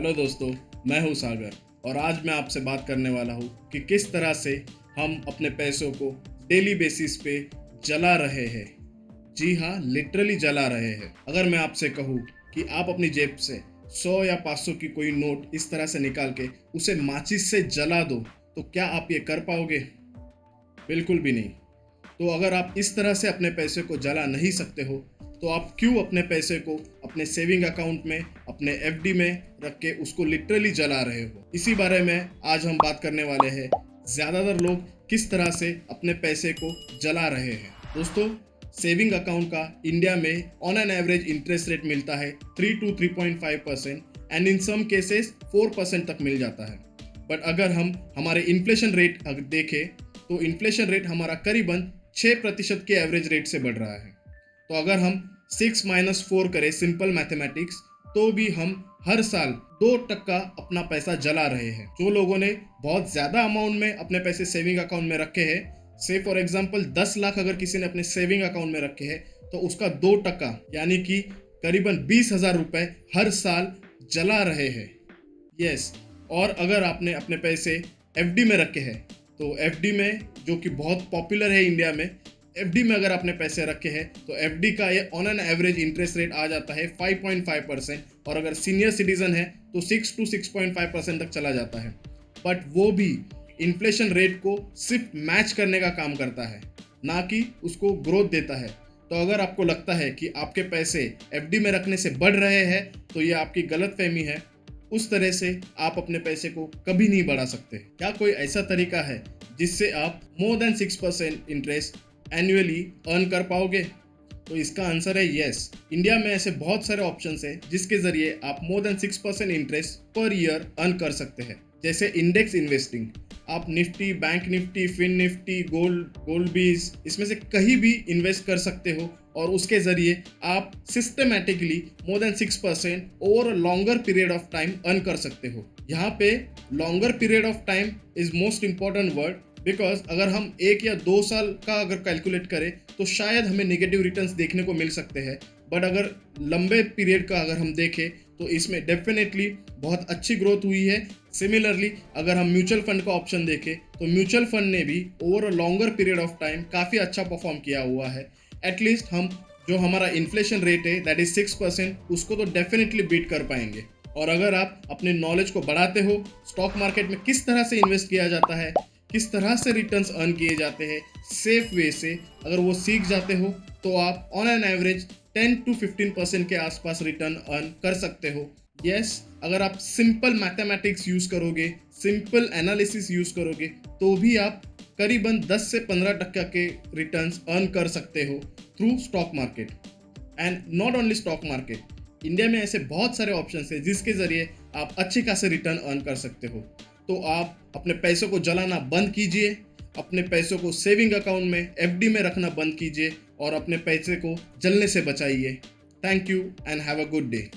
Hello दोस्तों, मैं हूं सागर और आज मैं आपसे बात करने वाला हूं कि किस तरह से हम अपने पैसों को डेली बेसिस पे जला रहे हैं। जी हाँ, लिटरली जला रहे हैं। अगर मैं आपसे कहूँ कि आप अपनी जेब से 100 या 500 की कोई नोट इस तरह से निकाल के उसे माचिस से जला दो, तो क्या आप ये कर पाओगे? बिल्कुल भी नहीं। तो अगर आप इस तरह से अपने पैसे को जला नहीं सकते हो, तो आप क्यों अपने पैसे को अपने सेविंग अकाउंट में, अपने एफडी में रख के उसको लिटरली जला रहे हो? इसी बारे में आज हम बात करने वाले हैं। ज़्यादातर लोग किस तरह से अपने पैसे को जला रहे हैं। दोस्तों, सेविंग अकाउंट का इंडिया में on an average interest rate मिलता है 3 to 3.5% and in some cases 4% तक मिल जाता है। बट अगर हम हमारे इन्फ्लेशन रेट देखें तो इन्फ्लेशन रेट हमारा करीबन 6% के एवरेज रेट से बढ़ रहा है। तो अगर हम 6 - 4 करें सिंपल मैथमेटिक्स, तो भी हम हर साल 2% अपना पैसा जला रहे हैं। जो लोगों ने बहुत ज़्यादा अमाउंट में अपने पैसे सेविंग अकाउंट में रखे हैं, से फॉर एग्जांपल 10 लाख अगर किसी ने अपने सेविंग अकाउंट में रखे हैं, तो उसका 2% यानी कि करीबन 20,000 रुपये हर साल जला रहे हैं। यस। और अगर आपने अपने पैसे एफडी में रखे हैं, तो एफडी में, जो कि बहुत पॉपुलर है इंडिया में, एफडी में अगर आपने पैसे रखे हैं तो एफडी का ये on an average interest rate आ जाता है 5.5%, और अगर सीनियर सिटीजन है तो 6 to 6.5% तक चला जाता है। बट वो भी इन्फ्लेशन रेट को सिर्फ मैच करने का काम करता है, ना कि उसको ग्रोथ देता है। तो अगर आपको लगता है कि आपके पैसे एफडी में रखने से बढ़ रहे हैं, तो ये आपकी गलतफहमी है। उस तरह से आप अपने पैसे को कभी नहीं बढ़ा सकते। क्या कोई ऐसा तरीका है जिससे आप more than 6% interest annually earn कर पाओगे? तो इसका आंसर है यस। इंडिया में ऐसे बहुत सारे ऑप्शंस हैं जिसके जरिए आप more than 6% interest per year earn कर सकते हैं। जैसे इंडेक्स इन्वेस्टिंग, आप Nifty, bank Nifty, fin Nifty, gold bees, इसमें से कहीं भी इन्वेस्ट कर सकते हो और उसके जरिए आप systematically more than 6% over a longer period of time earn कर सकते हो। यहाँ पे longer period of time is most important word, because अगर हम 1 या 2 साल का अगर कैलकुलेट करें तो शायद हमें नेगेटिव रिटर्न्स देखने को मिल सकते हैं। बट अगर लंबे पीरियड का अगर हम देखें तो इसमें डेफिनेटली बहुत अच्छी ग्रोथ हुई है। सिमिलरली अगर हम म्यूचुअल फंड का ऑप्शन देखें तो म्यूचुअल फंड ने भी over a longer period of time काफ़ी अच्छा परफॉर्म किया हुआ है। एटलीस्ट हम जो हमारा इन्फ्लेशन रेट है दैट इज 6%, उसको तो डेफिनेटली बीट कर पाएंगे। और अगर आप अपने नॉलेज को बढ़ाते हो, स्टॉक मार्केट में किस तरह से इन्वेस्ट किया जाता है, किस तरह से रिटर्न्स अर्न किए जाते हैं सेफ वे से, अगर वो सीख जाते हो, तो आप ऑन एन एवरेज 10 to 15% के आसपास रिटर्न अर्न कर सकते हो। यस, अगर आप सिंपल मैथमेटिक्स यूज करोगे, सिंपल एनालिसिस यूज करोगे, तो भी आप करीबन 10 से 15% के रिटर्न्स अर्न कर सकते हो through stock market. And not only stock market, India में ऐसे बहुत सारे ऑप्शंस हैं जिसके जरिए आप अच्छे खासे रिटर्न अर्न कर सकते हो। तो आप अपने पैसों को जलाना बंद कीजिए, अपने पैसों को सेविंग अकाउंट में, एफडी में रखना बंद कीजिए और अपने पैसे को जलने से बचाइए। Thank you and have a good day.